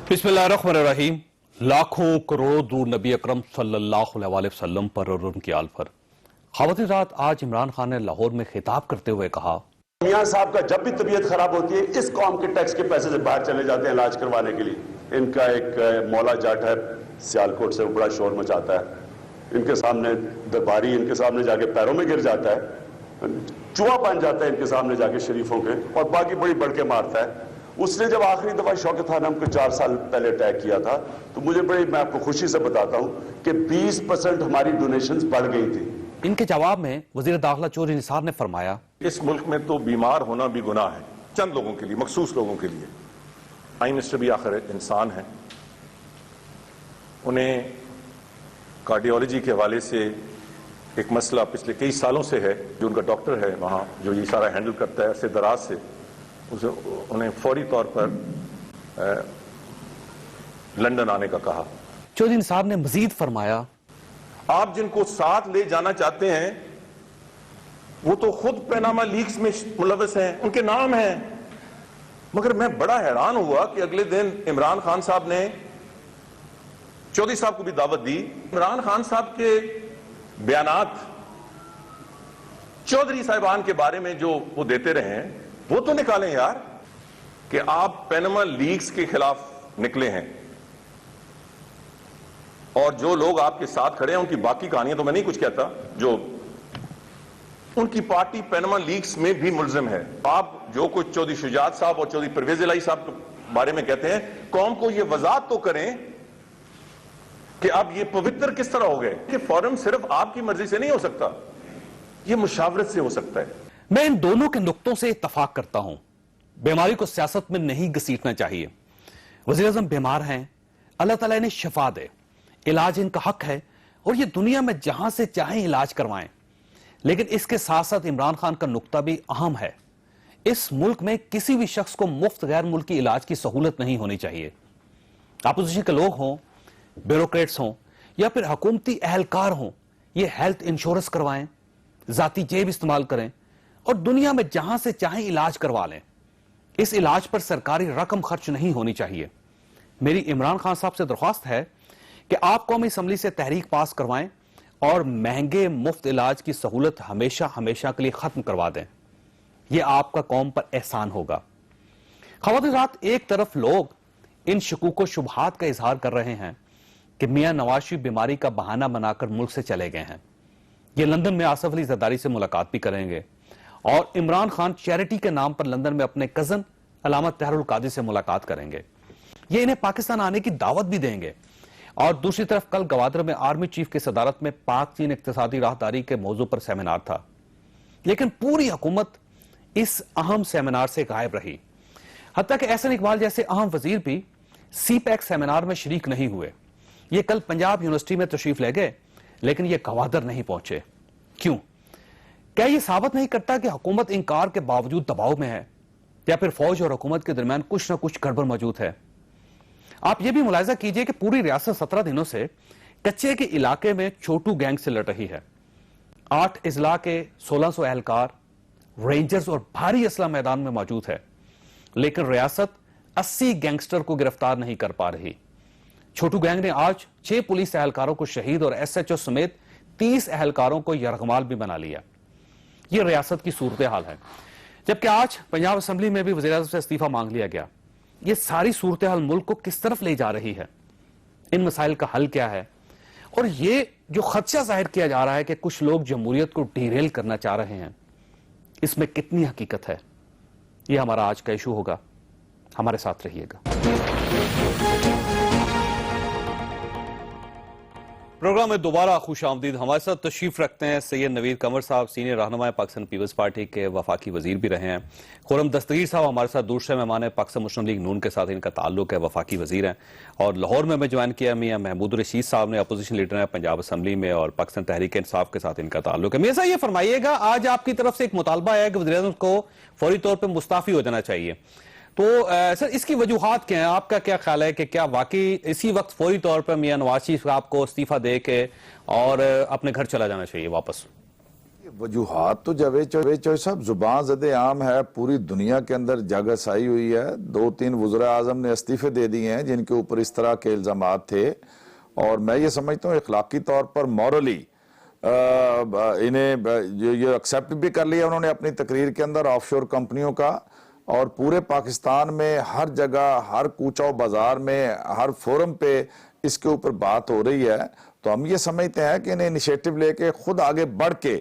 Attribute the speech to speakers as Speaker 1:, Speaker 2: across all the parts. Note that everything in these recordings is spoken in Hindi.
Speaker 1: बिस्मिल्लाहिर्रहमानिर्रहीम। लाखों करोड़ दूर नबी अकरम सल्लल्लाहु अलैहि वसल्लम पर और उनकी आल पर ख़वातीन रात आज इमरान खान ने लाहौर में खिताब करते हुए कहा,
Speaker 2: मियां साहब का जब भी तबीयत खराब होती है इस कौम के टैक्स के पैसे से बाहर चले जाते हैं इलाज करवाने के लिए। इनका एक मौला जाट है सियालकोट से, बड़ा शोर मचाता है, इनके सामने दरबारी इनके सामने जाके पैरों में गिर जाता है, चूहा बन जाता है इनके सामने जाके शरीफों के, और बाकी बड़ी बढ़ के मारता है। उसने जब आखिरी दफा शौकत खानम को 4 साल पहले अटैक किया था तो मैं आपको खुशी से बताता हूं कि 20% हमारी डोनेशंस बढ़ गई थी।
Speaker 1: इनके जवाब में वजीर दाखिला चौधरी निसार ने फरमाया,
Speaker 3: इस मुल्क में तो बीमार होना भी गुनाह है, चंद लोगों के लिए, मखसूस लोगों के लिए। प्राइम मिनिस्टर भी आखिर इंसान है, उन्हें कार्डियोलॉजी के हवाले से एक मसला पिछले कई सालों से है, जो उनका डॉक्टर है वहां जो ये सारा हैंडल करता है अरसे दराज से, उन्हें फौरी तौर पर लंदन आने का कहा।
Speaker 1: चौधरी निसार ने मजीद फरमाया,
Speaker 3: आप जिनको साथ ले जाना चाहते हैं वो तो खुद पैनामा लीक्स में मुलविस हैं, उनके नाम हैं। मगर मैं बड़ा हैरान हुआ कि अगले दिन इमरान खान साहब ने चौधरी साहब को भी दावत दी। इमरान खान साहब के बयानात चौधरी साहिबान के बारे में जो वो देते रहे हैं वो तो निकालें यार, कि आप पैनामा लीक्स के खिलाफ निकले हैं और जो लोग आपके साथ खड़े हैं उनकी बाकी कहानियां तो मैं नहीं कुछ कहता, जो उनकी पार्टी पैनामा लीक्स में भी मुलजिम है। आप जो कुछ चौधरी शुजात साहब और चौधरी परवेज इलाही साहब के बारे में कहते हैं, कौम को यह वजाहत तो करें कि अब ये पवित्र किस तरह हो गए कि फॉरम सिर्फ आपकी मर्जी से नहीं हो सकता, ये मुशावरत से हो सकता है।
Speaker 1: मैं इन दोनों के नुक्तों से इत्तफाक करता हूं। बीमारी को सियासत में नहीं घसीटना चाहिए। वज़ीर आज़म बीमार हैं, अल्लाह ताला इन्हें शफा दे, इलाज इनका हक है और ये दुनिया में जहां से चाहें इलाज करवाएं। लेकिन इसके साथ साथ इमरान खान का नुक्ता भी अहम है, इस मुल्क में किसी भी शख्स को मुफ्त गैर मुल्की इलाज की सहूलत नहीं होनी चाहिए। अपोजिशन के लोग हों, ब्यूरोक्रेट्स हों या फिर हुकूमती अहलकार हों, ये हेल्थ इंश्योरेंस करवाएं, जाती जेब इस्तेमाल करें और दुनिया में जहां से चाहें इलाज करवा लें। इस इलाज पर सरकारी रकम खर्च नहीं होनी चाहिए। मेरी इमरान खान साहब से दरख्वास्त है कि आप कौमी असम्बली से तहरीक पास करवाएं और महंगे मुफ्त इलाज की सहूलत हमेशा हमेशा के लिए खत्म करवा दें। यह आपका कौम पर एहसान होगा। ख़वातीन रात एक तरफ लोग इन शकूक व शुबहात का इजहार कर रहे हैं कि मियां नवाज शरीफ बीमारी का बहाना बनाकर मुल्क से चले गए हैं। ये लंदन में आसिफ अली जरदारी से मुलाकात भी करेंगे और इमरान खान चैरिटी के नाम पर लंदन में अपने कजन अलामा तहरुल कादी से मुलाकात करेंगे। ये इन्हें पाकिस्तान आने की दावत भी देंगे। और दूसरी तरफ कल गवादर में आर्मी चीफ की सदारत में पाक चीन इक्तिसादी राहदारी के मौजू पर सेमिनार था, लेकिन पूरी हुकूमत इस अहम सेमिनार से गायब रही। हत्ता कि एहसन इकबाल जैसे अहम वजीर भी सीपैक सेमिनार में शरीक नहीं हुए। ये कल पंजाब यूनिवर्सिटी में तशरीफ ले गए लेकिन ये गवादर नहीं पहुंचे। क्यों? क्या यह साबित नहीं करता कि हुकूमत इनकार के बावजूद दबाव में है या फिर फौज और हुकूमत के दरमियान कुछ ना कुछ गड़बड़ मौजूद है? आप यह भी मुलाहिजा कीजिए कि पूरी रियासत 17 दिनों से कच्चे के इलाके में छोटू गैंग से लड़ रही है। 8 अजला के 1600 एहलकार, रेंजर्स और भारी असला मैदान में मौजूद है, लेकिन रियासत 80 गैंगस्टर को गिरफ्तार नहीं कर पा रही। छोटू गैंग ने आज 6 पुलिस एहलकारों को शहीद और SHO समेत 30 एहलकारों को यरगमाल भी बना लिया। यह रियासत की सूरत हाल है। जबकि आज पंजाब असम्बली में भी वज़ीर आज़म से इस्तीफा मांग लिया गया। यह सारी सूरत हाल मुल्क को किस तरफ ले जा रही है? इन मसाइल का हल क्या है? और यह जो खदशा जाहिर किया जा रहा है कि कुछ लोग जमहूरियत को डीरेल करना चाह रहे हैं, इसमें कितनी हकीकत है? यह हमारा आज का इशू होगा। हमारे साथ रहिएगा। प्रोग्राम में दोबारा खुश आमदीद। हमारे साथ तशरीफ रखते हैं सैयद नवीद कंवर साहब, सीनियर रहनुमा पाकिस्तान पीपल्स पार्टी के वफाकी वजीर भी रहे हैं। खुरम दस्तगीर साहब हमारे साथ दूसरे मेहमान है, पाकिस्तान मुस्लिम लीग नून के साथ इनका ताल्लुक है, वफाकी वजीर हैं। और लाहौर में मैं ज्वाइन किया मियां महमूद रशीद साहब ने, अपोजिशन लीडर है पंजाब असम्बली में और पाकिस्तान तहरीक इंसाफ के साथ इनका ताल्लुक है। मियां साहब ये फरमाइएगा, आज आपकी तरफ से एक मुतालबा है कि वज़ीर आज़म को फौरी तौर पर मुस्ताफी हो जाना चाहिए, तो सर इसकी वजूहात क्या हैं? आपका क्या ख्याल है कि क्या वाकई इसी वक्त फौरी तौर पर मियां नवाज शरीफ साहब को इस्तीफा दे के और अपने घर चला जाना चाहिए वापस?
Speaker 4: वजूहात तो जावेद साहब जुबान ज़दे आम है, पूरी दुनिया के अंदर जगसाई हुई है। 2-3 वज़ीर आज़म ने इस्तीफे दे दिए हैं जिनके ऊपर इस तरह के इल्ज़ामात थे, और मैं ये समझता हूँ इखलाकी तौर पर मॉरली इन्हें ये एक्सेप्ट भी कर लिया उन्होंने अपनी तकरीर के अंदर ऑफशोर कंपनियों का। और पूरे पाकिस्तान में हर जगह, हर कूचा बाजार में, हर फोरम पे इसके ऊपर बात हो रही है। तो हम ये समझते हैं कि इन्हें इनिशिएटिव लेके खुद आगे बढ़ के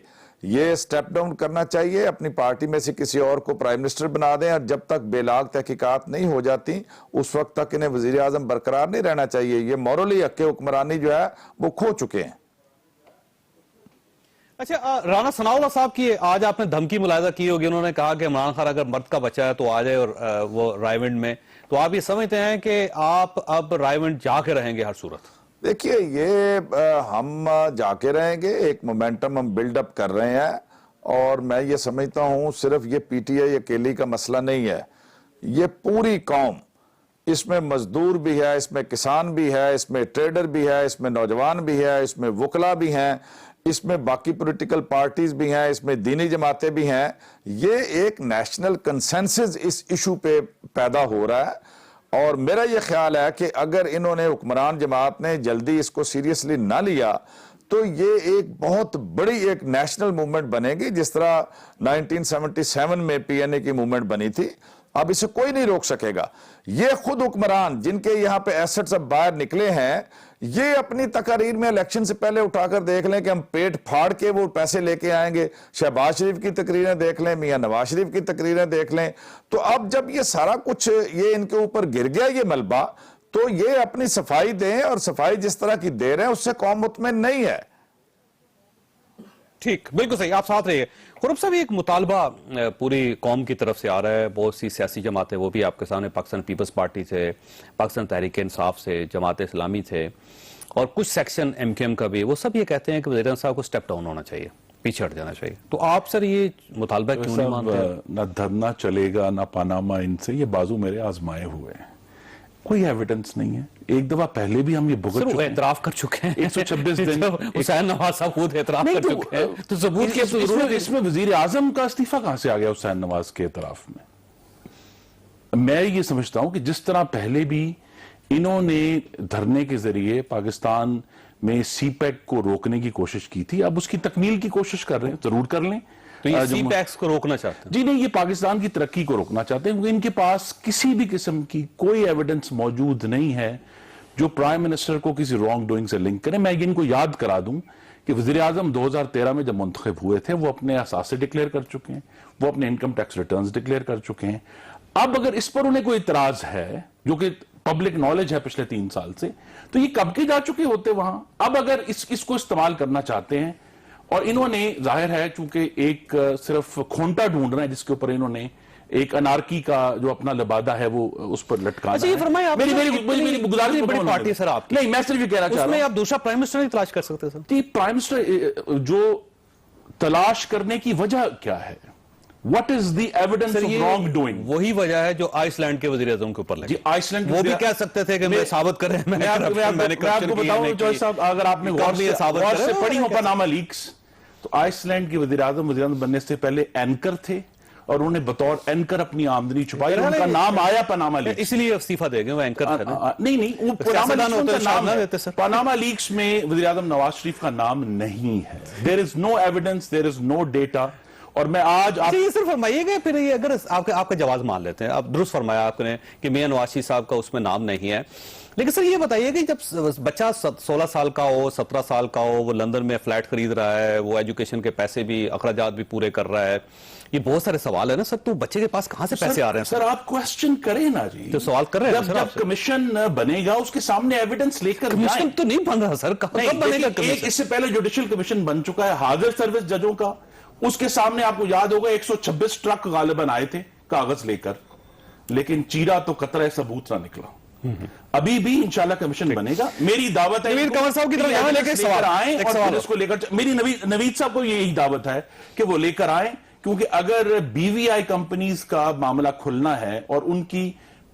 Speaker 4: ये स्टेप डाउन करना चाहिए, अपनी पार्टी में से किसी और को प्राइम मिनिस्टर बना दें, और जब तक बेलाग तहकीकात नहीं हो जाती उस वक्त तक इन्हें वजीर आजम बरकरार नहीं रहना चाहिए। ये मॉरली हक हुक्मरानी जो है वो खो चुके हैं।
Speaker 1: अच्छा, राना सनाउल्लाह साहब की आज आपने धमकी मुलाहिजा की होगी। उन्होंने कहा कि इमरान खान अगर मर्द का बच्चा है तो आ जाए और वो रायविंड में। तो आप ये समझते हैं कि आप अब रायविंड जाके रहेंगे हर सूरत?
Speaker 4: देखिए, ये हम जाके रहेंगे, एक मोमेंटम हम बिल्डअप कर रहे हैं, और मैं ये समझता हूं सिर्फ ये पीटीआई अकेली का मसला नहीं है, ये पूरी कौम, इसमें मजदूर भी है, इसमें किसान भी है, इसमें ट्रेडर भी है, इसमें नौजवान भी है, इसमें वकला भी हैं, इसमें बाकी पॉलिटिकल पार्टीज भी हैं, इसमें दीनी जमातें भी हैं। ये एक नेशनल कंसेंसस इस इशू पे पैदा हो रहा है, और मेरा ये ख्याल है कि अगर इन्होंने हुक्मरान जमात ने जल्दी इसको सीरियसली ना लिया तो ये एक बहुत बड़ी एक नेशनल मूवमेंट बनेगी, जिस तरह 1977 में पीएनए की मूवमेंट बनी थी। अब इसे कोई नहीं रोक सकेगा। ये खुद हुक्मरान जिनके यहां पे एसेट्स अब बाहर निकले हैं, ये अपनी तकारीर में इलेक्शन से पहले उठाकर देख लें कि हम पेट फाड़ के वो पैसे लेके आएंगे। शहबाज शरीफ की तकरीरें देख लें, मियां नवाज शरीफ की तकरीरें देख लें। तो अब जब ये सारा कुछ ये इनके ऊपर गिर गया ये मलबा, तो ये अपनी सफाई दें, और सफाई जिस तरह की दे रहे हैं उससे कौम मुतमईन नहीं है।
Speaker 1: ठीक, बिल्कुल सही, आप साथ रहिए। खुरब साहब, एक मुतालबा पूरी कौम की तरफ से आ रहा है, बहुत सी सियासी जमातें, वो भी आपके सामने, पाकिस्तान पीपल्स पार्टी से, पाकिस्तान तहरीक इंसाफ से, जमात इस्लामी थे, और कुछ सेक्शन एमकेएम का भी, वो सब ये कहते हैं कि वज़ीर साहब को स्टेप डाउन होना चाहिए, पीछे हट जाना चाहिए। तो आप सर ये मुतालबा क्यों नहीं मानते?
Speaker 5: ना धरना चलेगा ना पनामा, इनसे ये बाजू मेरे आजमाए हुए हैं, कोई एविडेंस नहीं है। एक दफा पहले भी हम ये भुगत चुके हैं,
Speaker 1: एतराफ कर चुके हैं
Speaker 5: 126 दिन।
Speaker 1: हुसैन नवाज साहब खुद एतराफ कर चुके हैं, तो सबूत की जरूरत है।
Speaker 5: इसमें वजीर आजम का इस्तीफा कहां से आ गया हुसैन नवाज के एतराफ में? मैं ये समझता हूं कि जिस तरह पहले भी इन्होंने धरने के जरिए पाकिस्तान में सीपैक को रोकने की कोशिश की थी, अब उसकी तकमील की कोशिश कर रहे हैं, जरूर कर लें।
Speaker 1: तो ये सीपैक्स को रोकना चाहते हैं?
Speaker 5: जी नहीं, ये पाकिस्तान की तरक्की को रोकना चाहते हैं, क्योंकि इनके पास किसी भी किस्म की कोई एविडेंस मौजूद नहीं है जो प्राइम मिनिस्टर को किसी रॉन्ग डूइंग से लिंक करे। मैं इनको याद करा दूं कि वजीर आजम 2013 में जब मुंतखब हुए थे, वो अपने असासे डिक्लेयर कर चुके हैं, वो अपने इनकम टैक्स रिटर्न्स डिक्लेयर कर चुके हैं। अब अगर इस पर उन्हें कोई इतराज है, जो कि पब्लिक नॉलेज है पिछले 3 साल से, तो ये कब के जा चुके होते वहां। अब अगर इसको इस्तेमाल करना चाहते हैं, और इन्होंने जाहिर है चूंकि एक सिर्फ खोंटा ढूंढ रहे हैं जिसके ऊपर इन्होंने एक अनारकी का जो अपना लबादा है वो उस पर लटकाना।
Speaker 1: अच्छा, ये फरमाइए, आप
Speaker 5: मेरी गुजारिश
Speaker 1: बड़ी पार्टी है सर आपकी।
Speaker 5: नहीं, मैं सिर्फ ये कह रहा चाह रहा हूं,
Speaker 1: आप दूसरा प्राइम मिनिस्टर नहीं तलाश कर सकते सर?
Speaker 5: प्राइम मिनिस्टर जो तलाश करने की वजह क्या है? What is the evidence of wrongdoing?
Speaker 1: वही वजह है जो आइसलैंड के वजीर आजम के ऊपर लगी।
Speaker 5: आइसलैंड
Speaker 1: वो भी कह सकते थे कि मैं साबित करें, मैं
Speaker 5: आपको बताऊं जॉय साहब, अगर आपने गौर से पढ़ी हो पनामा लीक्स, तो आइसलैंड के वजीर आजम बनने से पहले एंकर थे, और उन्होंने बतौर एंकर अपनी आमदनी छुपाई, उनका नाम आया पनामा लीक्स,
Speaker 1: इसलिए इस्तीफा देंगे, वो एंकर थे ना?
Speaker 5: नहीं, पनामा लीक्स में वजीर आजम नवाज शरीफ का नाम नहीं है। There is no evidence, there is no data. और मैं आज आप
Speaker 1: ये सिर्फ फरमाइएगा, फिर ये अगर आपका जवाब मान लेते हैं, आप दुरुस्त फरमाया आपने कि मियां नवाज शरीफ साहब का उसमें नाम नहीं है, लेकिन सर ये बताइए कि जब बच्चा 16 साल का हो, 17 साल का हो, वो लंदन में फ्लैट खरीद रहा है, वो एजुकेशन के पैसे भी, अखराजात भी पूरे कर रहा है, ये बहुत सारे सवाल है ना सर। तो बच्चे के पास कहां से पैसे आ रहे हैं?
Speaker 5: सर आप क्वेश्चन करें ना जी,
Speaker 1: तो सवाल कर रहे हैं
Speaker 5: जब कमीशन बनेगा उसके सामने एविडेंस लेकर
Speaker 1: कमीशन तो नहीं बन रहा सर, कब बनेगा कमीशन?
Speaker 5: इससे पहले जुडिशियल कमीशन बन चुका है हाजिर सर्विस जजों का, उसके सामने आपको याद होगा 126 ट्रक गालिबन आए थे कागज लेकर, लेकिन चीरा तो कतरा सबूत ना निकला। अभी भी इंशाल्लाह कमीशन बनेगा। मेरी दावत है
Speaker 1: कंवर साहब की तरफ लेकर
Speaker 5: आए, और इसको लेकर मेरी नवीद साहब को यही दावत है कि वो लेकर आए, क्योंकि अगर बीवीआई कंपनीज का मामला खुलना है और उनकी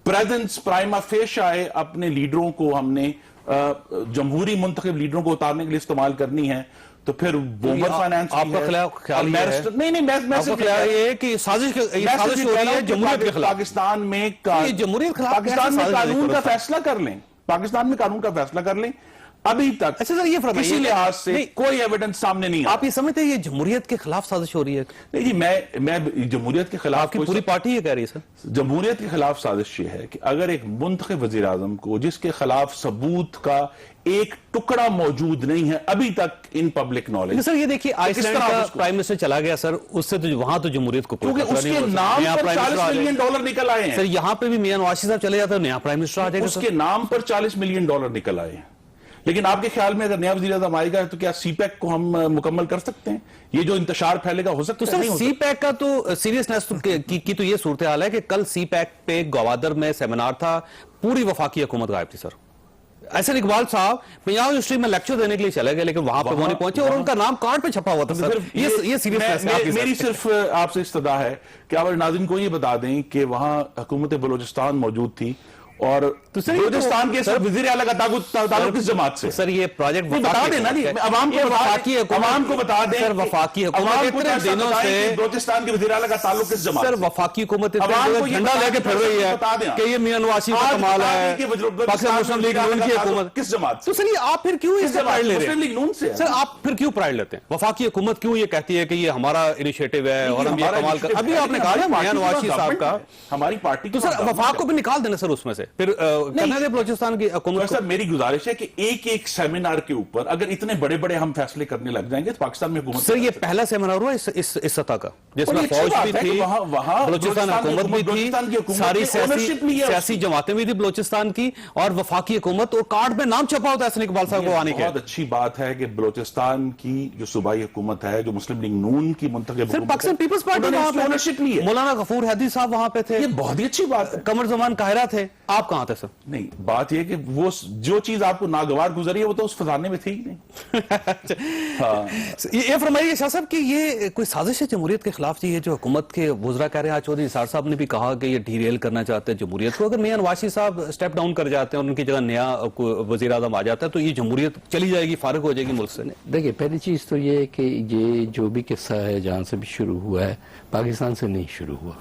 Speaker 5: प्रेजेंस प्राइमा फेशिया आए अपने लीडरों को हमने जमहूरी मुंतखब लीडरों को उतारने के लिए इस्तेमाल करनी है, तो फिर बोमर फाइनेंस
Speaker 1: आपका ख्याल ये है?
Speaker 5: नहीं, मैं सिर्फ
Speaker 1: ये है कि साजिश हो रही है जमहूरियत के खिलाफ।
Speaker 5: पाकिस्तान में
Speaker 1: ये जमहूरियत के खिलाफ
Speaker 5: पाकिस्तान में
Speaker 1: कैसे साजिश
Speaker 5: कानून
Speaker 1: करो
Speaker 5: का
Speaker 1: सर?
Speaker 5: फैसला कर लें, पाकिस्तान में कानून का फैसला कर लें। अभी तक
Speaker 1: अच्छा सर, ये फरमाइए
Speaker 5: किसी लिहाज से
Speaker 1: नहीं,
Speaker 5: कोई एविडेंस सामने नहीं
Speaker 1: आप ये समझते हैं ये जमहूरियत के खिलाफ साजिश हो रही है?
Speaker 5: नहीं जी, मैं जमहूरियत के खिलाफ
Speaker 1: आपकी पूरी पार्टी ये कह रही है सर।
Speaker 5: जमहूरियत के खिलाफ साजिश ये है कि अगर एक मुंतखब वजीर आजम को, जिसके खिलाफ सबूत का एक टुकड़ा मौजूद नहीं है अभी तक इन पब्लिक नॉलेज।
Speaker 1: सर ये देखिए, आइसलैंड का प्राइम मिनिस्टर चला गया सर, उससे तो वहां तो जमहूरियत को
Speaker 5: क्योंकि उसके नाम पर $40 मिलियन निकल आए हैं।
Speaker 1: सर यहाँ पे भी मियां नवाज शरीफ साहब चले जाते हैं, नया प्राइम मिनिस्टर आ जाएगा।
Speaker 5: उसके नाम पर $40 मिलियन निकल आए हैं। लेकिन आपके ख्याल में अगर नया वज़ीर आज़म आएगा तो क्या सीपैक को हम मुकम्मल कर सकते हैं? ये जो इंतशार फैलेगा हो सकता है?
Speaker 1: तो सर सीपैक का तो सीरियसनेस की तो ये सूरत हाल है कि कल सीपैक पे ग्वादर में सेमिनार था, पूरी वफाकी हुकूमत गायब थी सर। एहसन इकबाल साहब पंजाब यूनिवर्सिटी में लेक्चर देने के लिए चले गए, लेकिन वहां पे वो नहीं पहुंचे और उनका नाम कार्ड पे छपा हुआ था सर। ये सीरियसनेस है।
Speaker 5: मेरी सिर्फ आपसे इस्तदा है कि आप नाज़रीन को ये बता दें कि वहां हुकूमत बलूचिस्तान मौजूद थी और बलूचिस्तान के सर वज़ीर आला का ताल्लुक किस जमात से?
Speaker 1: सर ये प्रोजेक्ट
Speaker 5: बता देना नहीं, अवाम को बता दें
Speaker 1: सर वफाकी हुकूमत इतने दिनों से
Speaker 5: बलूचिस्तान के वज़ीर आला का ताल्लुक किस जमात से?
Speaker 1: सर वफाकी हुकूमत झंडा लेके फिर रही है कि ये मियां नवाज शरीफ का कमाल है, पाकिस्तान मुस्लिम लीग नून की हुकूमत
Speaker 5: किस जमात से?
Speaker 1: तो सर ये आप फिर क्यों इससे प्राइड ले रहे हैं?
Speaker 5: मुस्लिम लीग नून से।
Speaker 1: सर आप फिर क्यों प्राइड लेते हैं? वफाकी हुकूमत क्यों ये कहती है कि ये हमारा इनिशिएटिव है और हम ये कमाल कर, अभी आपने कहा मियां नवाज शरीफ साहब का
Speaker 5: हमारी पार्टी,
Speaker 1: तो सर वफाक को भी निकाल देना सर उसमें से, फिर बलूचिस्तान की हुकूमत।
Speaker 5: सर मेरी गुजारिश है कि एक सेमिनार के ऊपर अगर इतने बड़े बड़े हम फैसले करने लग जाएंगे तो पाकिस्तान में हुकूमत।
Speaker 1: सर ये पहला सेमिनार हुआ इस सतह का जिसमें फौज भी थी, बलूचिस्तान हुकूमत भी थी, सारी सियासी जमातें भी थी बलूचिस्तान की और वफाकी हुकूमत, और कार्ड में नाम छपा होता है एहसन इकबाल साहब को आने के।
Speaker 5: बहुत अच्छी बात है कि बलूचिस्तान की जो सूबाई हुकूमत है, जो मुस्लिम लीग नून की मुंतखब
Speaker 1: सर पाकिस्तान पीपल्स पार्टी ने
Speaker 5: ओनरशिप ली है।
Speaker 1: मौलाना गफूर हैदी साहब वहां पे थे,
Speaker 5: ये बहुत ही अच्छी बात है।
Speaker 1: कमर जमान काहिरा थे, आप कहां थे सर?
Speaker 5: नहीं, बात यह कि वो जो चीज आपको नागवार गुजरी है वो तो उस फसाने में थी ही नहीं।
Speaker 1: हाँ। ये फरमाइए शाह साहब कि ये कोई साजिश है जमहूरियत के खिलाफ? ये जो हुकूमत के वुज़रा कह रहे हैं, आज चौधरी निसार साहब ने भी कहा कि ये डीरेल करना चाहते हैं जमहूरियत को। अगर मियां नवाज शरीफ साहब स्टेप डाउन कर जाते हैं और उनकी जगह नया वज़ीर आज़म आ जाता है तो ये जमहूरियत चली जाएगी, फारिग हो जाएगी मुल्क से?
Speaker 6: देखिए, पहली चीज तो ये है कि ये जो भी किस्सा है जहां से भी शुरू हुआ है, पाकिस्तान से नहीं शुरू हुआ।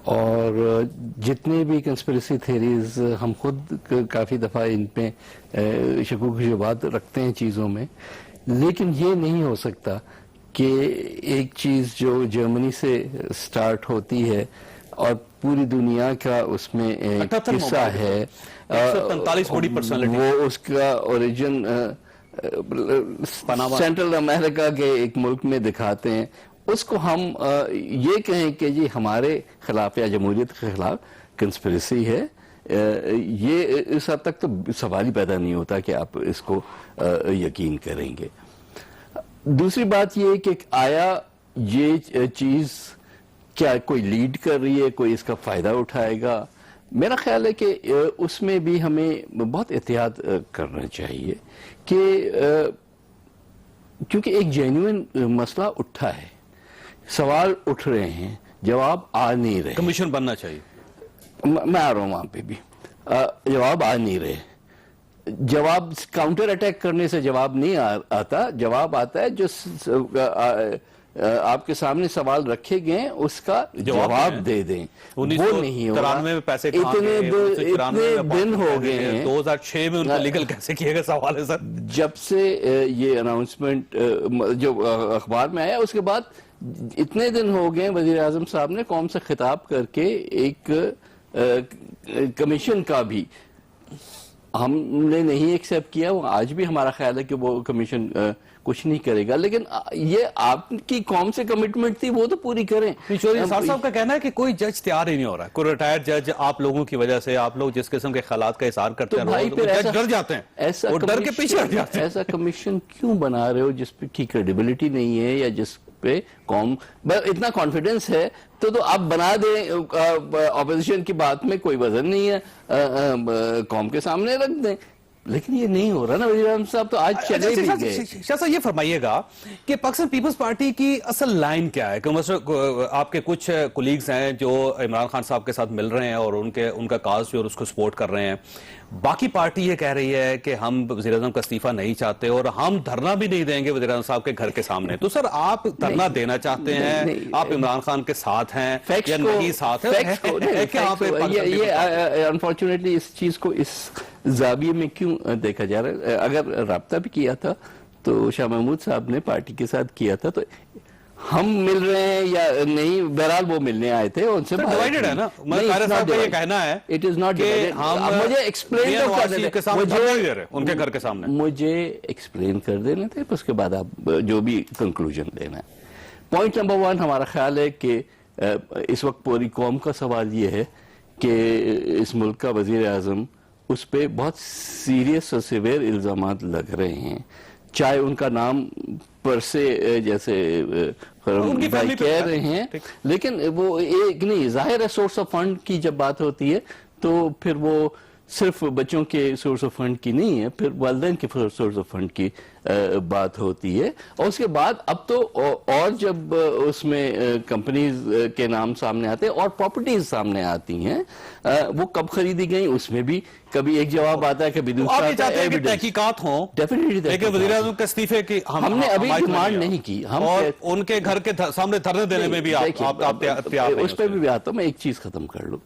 Speaker 6: और जितने भी कंस्पिरेसी थेरीज हम खुद काफ़ी दफ़ा इन पे शकूक शुबात रखते हैं चीज़ों में, लेकिन ये नहीं हो सकता कि एक चीज़ जो जर्मनी से स्टार्ट होती है और पूरी दुनिया का उसमें हिस्सा है,
Speaker 1: 145 बड़ी पर्सनालिटी,
Speaker 6: वो उसका ओरिजिन सेंट्रल अमेरिका के एक मुल्क में दिखाते हैं, उसको हम ये कहें कि जी हमारे खिलाफ या जमहूरियत के खिलाफ कंस्पिरेसी है, ये इस हद तक तो सवाल ही पैदा नहीं होता कि आप इसको यकीन करेंगे। दूसरी बात ये कि आया ये चीज क्या कोई लीड कर रही है, कोई इसका फायदा उठाएगा? मेरा ख्याल है कि उसमें भी हमें बहुत एहतियात करना चाहिए कि क्योंकि एक जेन्युइन मसला उठा है, सवाल उठ रहे हैं, जवाब आ नहीं रहे।
Speaker 1: कमीशन बनना चाहिए।
Speaker 6: मैं आ रहा हूं वहां पे भी, जवाब आ नहीं रहे। जवाब काउंटर अटैक करने से जवाब नहीं आता, जवाब आता है जो आपके सामने सवाल रखे गए उसका जवाब दे दें। वो नहीं हो रहा।
Speaker 1: में पैसे
Speaker 6: इतने दिन हो गए हैं,
Speaker 1: 2006 में उनको लीगल कैसे किया गया सवाल है सर।
Speaker 6: जब से ये अनाउंसमेंट जो अखबार में आया उसके बाद इतने दिन हो गए, वजीर आजम साहब ने कौम से खिताब करके एक कमीशन का भी हमने नहीं एक्सेप्ट किया। वो आज भी हमारा ख्याल है कि वो कमीशन कुछ नहीं करेगा, लेकिन ये आपकी कौम से कमिटमेंट थी वो तो पूरी करें।
Speaker 1: चौधरी निसार साहब का कहना है कि कोई जज तैयार ही नहीं हो रहा है, कोई रिटायर्ड जज आप लोगों की वजह से, आप लोग जिस किस्म के हालात का इज़हार करते हैं,
Speaker 6: भाई फिर
Speaker 1: जज डर जाते हैं,
Speaker 6: ऐसा
Speaker 1: डर के पीछे हट जाते हैं।
Speaker 6: ऐसा कमीशन क्यों बना रहे हो जिस पे की क्रेडिबिलिटी नहीं है या जिस पे कौम इतना कॉन्फिडेंस है? तो आप बना दें, ऑपोजिशन की बात में कोई वजन नहीं है, कौम के सामने रख दें। लेकिन ये नहीं हो रहा ना। वज़ीर आज़म साहब तो आज चले भी गए।
Speaker 1: शाह साहब ये फरमाइएगा कि पाकिस्तान पीपल्स पार्टी की असल लाइन क्या है? आपके कुछ कुलीग्स हैं जो इमरान खान साहब के साथ मिल रहे हैं और उनका काज जो उसको सपोर्ट कर रहे हैं। बाकी पार्टी ये कह रही है कि हम वज़ीर आज़म का इस्तीफा नहीं चाहते और हम धरना भी नहीं देंगे वज़ीर आज़म साहब के घर के सामने। तो सर आप धरना देना चाहते हैं, आप इमरान खान के साथ हैं या नहीं साथ हैं?
Speaker 6: ये अनफॉर्चुनेटली इस चीज को इस जाविये में क्यों देखा जा रहा है? अगर राब्ता भी किया था तो शाह महमूद साहब ने पार्टी के साथ किया था, तो हम मिल रहे हैं या नहीं, बहरहाल वो मिलने आए थे, उनसे
Speaker 1: डिवाइडेड है ना। साहब का ये कहना है
Speaker 6: इट इज नॉट डिवाइडेड। मुझे एक्सप्लेन
Speaker 1: उनके घर के सामने
Speaker 6: मुझे एक्सप्लेन कर देने थे, उसके बाद आप जो भी कंक्लूजन देना है। पॉइंट नंबर 1, हमारा ख्याल है कि इस वक्त पूरी कौम का सवाल ये है कि इस मुल्क का वजीर आज़म, उस पर बहुत सीरियस और सिवियर इल्जामात लग रहे हैं, चाहे उनका नाम पर से जैसे भाई कह रहे हैं, लेकिन वो एक नहीं, जाहिर है सोर्स ऑफ फंड की जब बात होती है तो फिर वो सिर्फ बच्चों के सोर्स ऑफ फंड की नहीं है, फिर वालिदैन के सोर्स ऑफ फंड की बात होती है। और उसके बाद अब तो और जब उसमें कंपनीज के नाम सामने आते हैं और प्रॉपर्टीज सामने आती हैं, वो कब खरीदी गई उसमें भी कभी एक जवाब आता है, कभी दूसरा।
Speaker 1: तहकीकात हो
Speaker 6: डेफिनेटली,
Speaker 1: लेकिन वज़ीर आज़म के इस्तीफे की हमने
Speaker 6: अभी डिमांड नहीं की। हम
Speaker 1: और उनके घर के सामने धरने देने में भी आप
Speaker 6: उस पर भी आता हूं। मैं एक चीज खत्म कर लूं,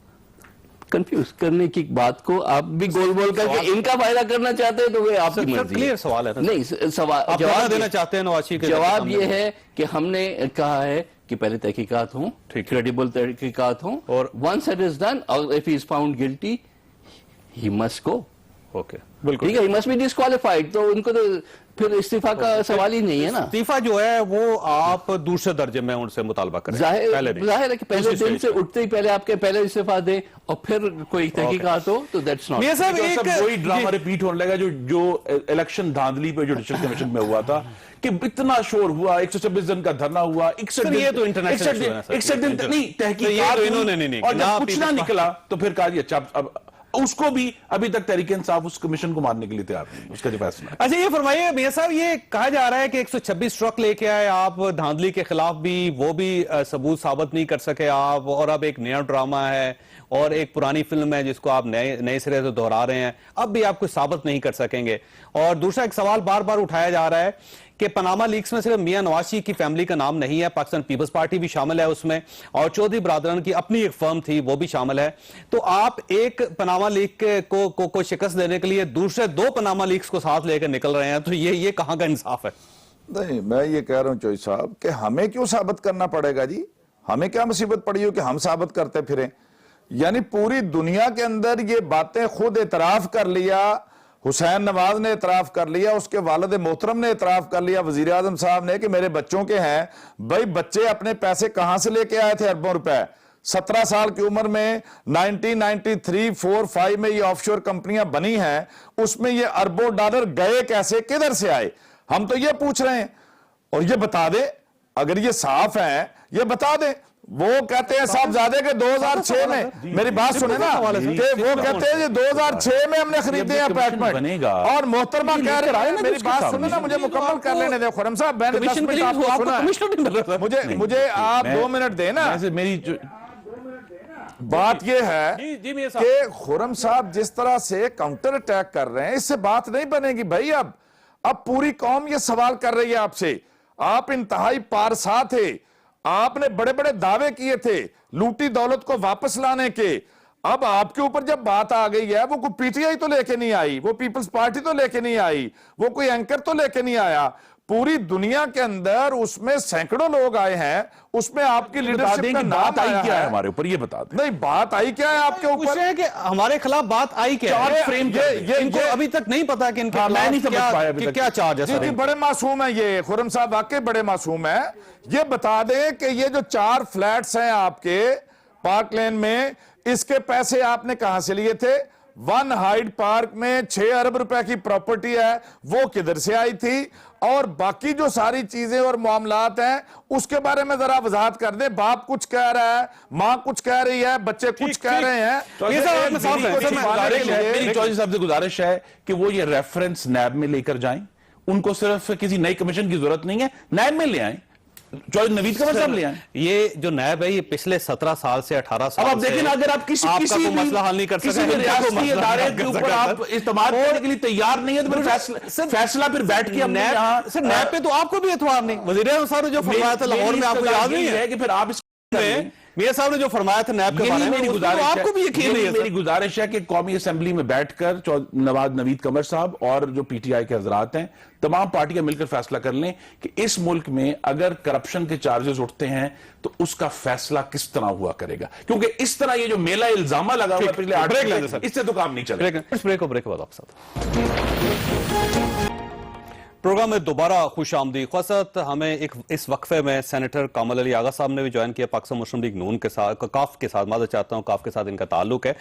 Speaker 6: कंफ्यूज करने की बात को आप भी गोल बोल करके इनका फायदा करना चाहते हैं तो वे आपकी मर्जी।
Speaker 1: क्लियर सवाल है
Speaker 6: नहीं, सवाल
Speaker 1: जवाब देना चाहते हैं नवाज शरीफ के
Speaker 6: जवाब ये है कि हमने कहा है कि पहले तहकीकात हों, क्रेडिबल तहकीकात हों, और once it is done, if he is found guilty he must go.
Speaker 1: Okay, बिल्कुल
Speaker 6: ठीक है, ही मस्ट बी डिस्क्वालिफाइड। तो उनको तो फिर इस्तीफा का सवाल ही नहीं है ना।
Speaker 1: इस्तीफा जो है वो आप दूसरे दर्जे में उनसे मुतालबा करें।
Speaker 6: जाहिर है कि पहले दिन से उठते ही पहले आपके पहले इस्तीफा दे और फिर कोई तहकीकात हो तो दैट्स नॉट।
Speaker 5: ये सब वही ड्रामा रिपीट होने लगा जो इलेक्शन धांधली पे जुडिशल कमीशन में हुआ था कि इतना शोर हुआ, 126 दिन का धरना हुआ, 61 दिन,
Speaker 1: ये तो इंटरनेशनल
Speaker 5: 61 दिन नहीं तहकीकात, और जब कुछ ना निकला तो फिर कहा अच्छा अब उसको भी अभी तक तहरीक इंसाफ उस कमीशन को मारने के लिए तैयार नहीं, उसका जो फैसला।
Speaker 1: अच्छा ये फरमाइए मियां साहब, ये कहा जा रहा है कि 126 ट्रक लेके आए आप, धांधली के खिलाफ भी वो भी सबूत साबित नहीं कर सके आप, और अब एक नया ड्रामा है और एक पुरानी फिल्म है जिसको आप नए सिरे से दोहरा रहे हैं, अब भी आप कुछ साबित नहीं कर सकेंगे। और दूसरा एक सवाल बार बार उठाया जा रहा है कि पनामा लीक्स में सिर्फ मियां नवाज शरीफ की फैमिली का नाम नहीं है, पाकिस्तान पीपल्स पार्टी भी शामिल है उसमें, और चौधरी बरादरान की अपनी एक फर्म थी वो भी शामिल है। तो आप एक पनामा लीक को शिकस्त देने के लिए दूसरे 2 पनामा लीक्स को साथ लेकर निकल रहे हैं, तो ये कहां का इंसाफ है?
Speaker 4: नहीं, मैं ये कह रहा हूं चौधरी साहब कि हमें क्यों साबित करना पड़ेगा जी? हमें क्या मुसीबत पड़ी हो कि हम साबित करते फिरें? यानी पूरी दुनिया के अंदर ये बातें खुद एतराफ कर लिया, हुसैन नवाज ने एतराफ कर लिया, उसके वालिद मोहतरम ने एतराफ कर लिया, वजीर आजम साहब ने, कि मेरे बच्चों के हैं। भाई बच्चे अपने पैसे कहां से लेके आए थे? अरबों रुपए। 17 साल की उम्र में 1993, 4, 5 में ये ऑफशोर कंपनियां बनी हैं, उसमें ये अरबों डॉलर गए कैसे, किधर से आए? हम तो ये पूछ रहे हैं, और ये बता दे, अगर ये साफ है ये बता दे। वो कहते हैं साहबजादे के 2006 में, मेरी बात सुने ना, कि वो कहते हैं 2006 में हमने खरीदे अपार्टमेंट, और मोहतरमा कह रहे हैं, मेरी बात सुने ना, मुझे मुकम्मल कर लेने दे खुर्रम साहब, मैंने 10 मिनट आपको सुना, मुझे आप 2 मिनट देना। मेरी बात यह है कि खुर्रम साहब जिस तरह से काउंटर अटैक कर रहे हैं, इससे बात नहीं बनेगी भाई। अब पूरी कौम ये सवाल कर रही है आपसे, आप इंतहाई पारसा थे, आपने बड़े बड़े दावे किए थे लूटी दौलत को वापस लाने के। अब आपके ऊपर जब बात आ गई है, वो कोई पीटीआई तो लेके नहीं आई, वो पीपल्स पार्टी तो लेके नहीं आई, वो कोई एंकर तो लेके नहीं आया, पूरी दुनिया के अंदर उसमें सैकड़ों लोग आए हैं, उसमें आपकी लीडरशिप का नाम आया
Speaker 5: क्या है हमारे ऊपर, ये बता दें।
Speaker 4: नहीं, बात आई क्या है आपके ऊपर?
Speaker 1: है कि हमारे खिलाफ बात आई क्या है? फ्रेम इनको अभी तक नहीं पता कि इनके
Speaker 5: मैं नहीं समझ पाया कि
Speaker 1: क्या चार्ज है।
Speaker 4: जी, बड़े मासूम है ये खुर्रम साहब, वाकई बड़े मासूम है। ये बता दें कि ये जो 4 फ्लैट्स हैं आपके पार्क लेन में, इसके पैसे आपने कहां से लिए थे? 1 हाइड पार्क में 6 अरब रुपए की प्रॉपर्टी है, वो किधर से आई थी? और बाकी जो सारी चीजें और मामलात हैं उसके बारे में जरा वजाहत कर दे। बाप कुछ कह रहा है, माँ कुछ कह रही है, बच्चे कुछ कह रहे हैं।
Speaker 5: मेरी चौधरी साहब से गुजारिश है कि वो ये रेफरेंस नैब में लेकर जाएं। उनको सिर्फ किसी नई कमीशन की जरूरत नहीं है, नैब में ले आए, चौधरी नवीद कमर साहब ले आए।
Speaker 1: ये जो नैब है ये पिछले 17 साल से 18 साल
Speaker 5: अब आप देखें ना, अगर आप किसी भी
Speaker 1: मसला हल नहीं कर
Speaker 5: किसी भी रियासती इदारे के ऊपर आप इस्तेमाल करने के लिए तैयार नहीं है तो फिर फैसला फिर बैठ के हमने यहाँ
Speaker 1: नैब पे तो आपको भी एतबार नहीं। वज़ीर-ए-आज़म साहब ने जो फरमाया था लाहौर में, आपको याद नहीं है
Speaker 5: कि फिर आप
Speaker 1: मियां साहब ने जो फरमाया था नैब के बारे में,
Speaker 5: मेरी गुजारिश है,
Speaker 1: आपको भी यकीन नहीं है।
Speaker 5: मेरी गुजारिश है कि कौमी असेंबली में बैठकर नवीद कमर साहब और जो पीटीआई के हजरात हैं, तमाम पार्टियां मिलकर फैसला कर लें कि इस मुल्क में अगर करप्शन के चार्जेस उठते हैं तो उसका फैसला किस तरह हुआ करेगा, क्योंकि इस तरह ये जो मेला इल्जामा लगा हुआ है पिछले 8 महीने, इससे तो काम नहीं चलेगा।
Speaker 1: ब्रेक के बाद आपके साथ प्रोग्राम में दोबारा खुश आमदी ख्वासत। हमें इस वक्फे में सेनेटर कामल अली आगा साहब ने भी ज्वाइन किया, पाकिस्तान मुस्लिम लीग नून के साथ, काफ के साथ, माजर चाहता हूं, काफ के साथ इनका ताल्लुक है।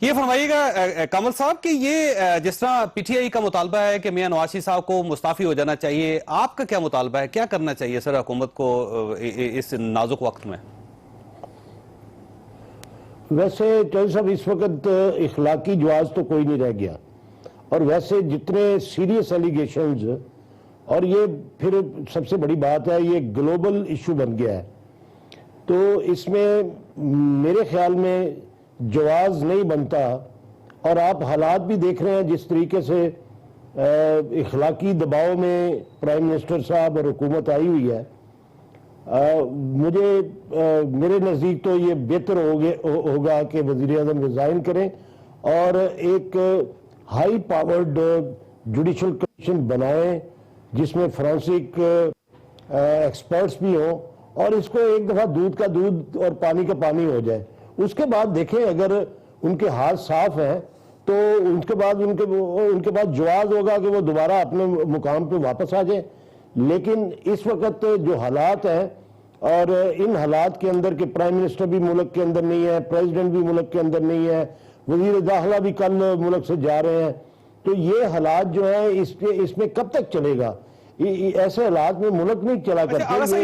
Speaker 1: ये फरमाइएगा कामल साहब कि ये जिस तरह पीटीआई का मुतालबा है कि मियां नवाज साहब को मुस्ताफी हो जाना चाहिए, आपका क्या मुतालबा है, क्या करना चाहिए सर हुकूमत को इस नाजुक वक्त में?
Speaker 7: वैसे चौधरी साहब इस वक्त इखलाकी जवाज तो कोई नहीं रह गया, और वैसे जितने सीरियस एलिगेशंस, और ये फिर सबसे बड़ी बात है ये ग्लोबल इशू बन गया है, तो इसमें मेरे ख्याल में जवाज नहीं बनता। और आप हालात भी देख रहे हैं जिस तरीके से इखलाकी दबाव में प्राइम मिनिस्टर साहब और हुकूमत आई हुई है। मेरे नज़दीक तो ये बेहतर होगा कि वज़ीर-ए-आज़म रिजाइन करें और एक हाई पावर्ड जुडिशल कमीशन बनाएं जिसमें फोरेंसिक एक्सपर्ट्स भी हों, और इसको एक दफा दूध का दूध और पानी का पानी हो जाए। उसके बाद देखें अगर उनके हाथ साफ हैं तो उनके बाद जवाज होगा कि वो दोबारा अपने मुकाम पे वापस आ जाए। लेकिन इस वक्त जो हालात हैं, और इन हालात के अंदर के प्राइम मिनिस्टर भी मुल्क के अंदर नहीं है, प्रेसिडेंट भी मुल्क के अंदर नहीं है, वजीर दाखिला भी कल मुल्क से जा रहे हैं, तो ये हालात जो है इसमें कब तक चलेगा? ऐसे हालात में मुल्क नहीं चला करते।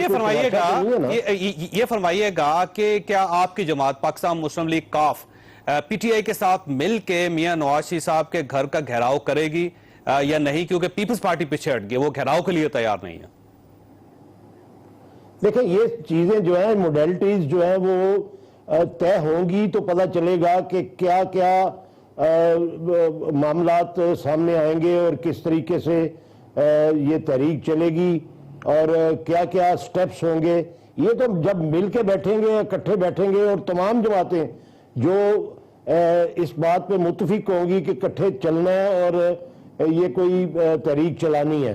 Speaker 1: ये फरमाइएगा कि क्या आपकी जमात पाकिस्तान मुस्लिम लीग काफ पीटीआई के साथ मिल के मियां नवाज साहब के घर का घेराव करेगी या नहीं, क्योंकि पीपल्स पार्टी पीछे हट गई, वो घेराव के लिए तैयार नहीं है?
Speaker 7: देखिए ये चीजें जो है, मोडेलिटीज जो है वो तय होंगी तो पता चलेगा कि क्या क्या मामलात सामने आएंगे और किस तरीके से ये तहरीक चलेगी और क्या क्या स्टेप्स होंगे। ये तो जब मिल के बैठेंगे, इकट्ठे बैठेंगे और तमाम जमातें जो इस बात पे मुत्तफिक होंगी कि इकट्ठे चलना है और ये कोई तहरीक चलानी है,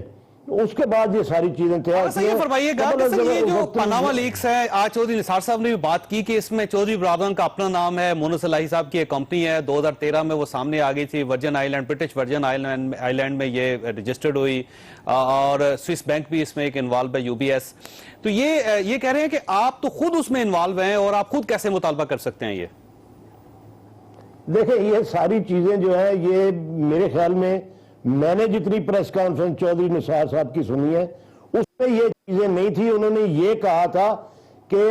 Speaker 7: उसके बाद ये सारी चीजें तैयार की हैं।
Speaker 1: फरमाइएगा ये जो पनामा लीक्स है, आज चौधरी निसार साहब ने भी बात की कि इसमें चौधरी ब्रादरन का अपना नाम है, मोनस इलाही साहब की एक कंपनी है, 2013 में वो सामने आ गई थी, virgin island, British virgin island में ये रजिस्टर्ड हुई, और स्विस बैंक भी इसमें एक इन्वॉल्व है, यूबीएस। तो ये कह रहे हैं कि आप तो खुद उसमें इन्वॉल्व हैं और आप खुद कैसे मुतालबा कर सकते हैं? ये
Speaker 7: देखिए ये सारी चीजें जो है, ये मेरे ख्याल में मैंने जितनी प्रेस कॉन्फ्रेंस चौधरी निसार साहब की सुनी है उसमें ये चीजें नहीं थी। उन्होंने ये कहा था कि